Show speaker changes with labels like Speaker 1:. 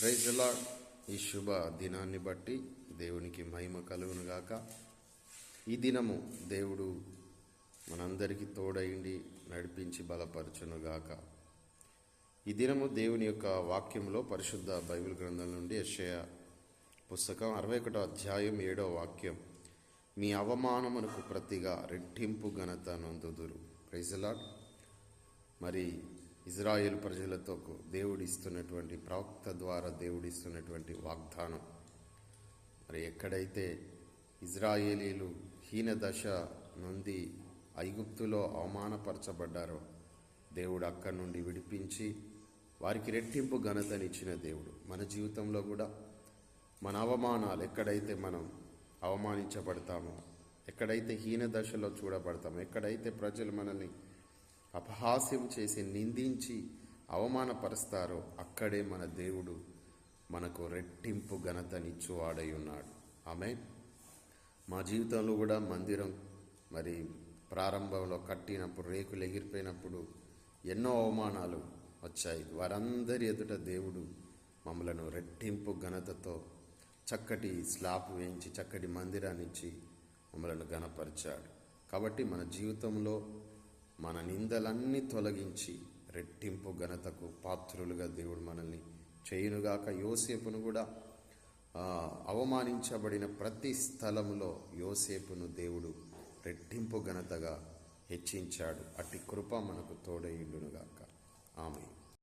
Speaker 1: Praise the lord. ఈ శుభ దినాన్ని బట్టి దేవునికి మహిమ కలుగునుగాక. ఈ దినము దేవుడు మనందరికీ తోడైండి నడిపించి బలపరచునుగాక. ఈ దినము దేవుని యొక్క వాక్యంలో పరిశుద్ధ బైబిల్ గ్రంథం నుండి యెషయా పుస్తకం 61వ అధ్యాయం 7వ వాక్యం, మీ అవమానమునకు ప్రతిగా రెట్టింపు ఘనత నొందుదురు. Praise the Lord. మరి ఇజ్రాయేల్ ప్రజలతో దేవుడిస్తున్నటువంటి ప్రవక్త ద్వారా దేవుడిస్తున్నటువంటి వాగ్దానం, మరి ఎక్కడైతే ఇజ్రాయేలీలు హీన దశ నుండి ఐగుప్తులో అవమానపరచబడ్డారో దేవుడు అక్కడి నుండి విడిపించి వారికి రెట్టింపు ఘనతనిచ్చిన దేవుడు. మన జీవితంలో కూడా మన అవమానాలు, ఎక్కడైతే మనం అవమానించబడతామో, ఎక్కడైతే హీన దశలో చూడబడతామో, ఎక్కడైతే ప్రజలు మనల్ని అపహాస్యం చేసి నిందించి అవమానపరుస్తారో అక్కడే మన దేవుడు మనకు రెట్టింపు ఘనతనిచ్చువాడై ఉన్నాడు. ఆమేన్. మా జీవితంలో కూడా మందిరం మరి ప్రారంభంలో కట్టినప్పుడు, రేకులు ఎగిరిపోయినప్పుడు ఎన్నో అవమానాలు వచ్చాయి. వారందరి ఎదుట దేవుడు మమ్మలను రెట్టింపు ఘనతతో చక్కటి స్లాబ్ వేయించి చక్కటి మందిరాన్ని ఇచ్చి మమ్మలను ఘనపరిచాడు. కాబట్టి మన జీవితంలో మన నిందలన్నీ తొలగించి రెట్టింపు ఘనతకు పాత్రులుగా దేవుడు మనల్ని చేయునుగాక. యోసేపును కూడా అవమానించబడిన ప్రతి స్థలములో యోసేపును దేవుడు రెట్టింపు ఘనతగా హెచ్చించాడు. అట్టి కృప మనకు తోడైయుండునుగాక. ఆమేన్.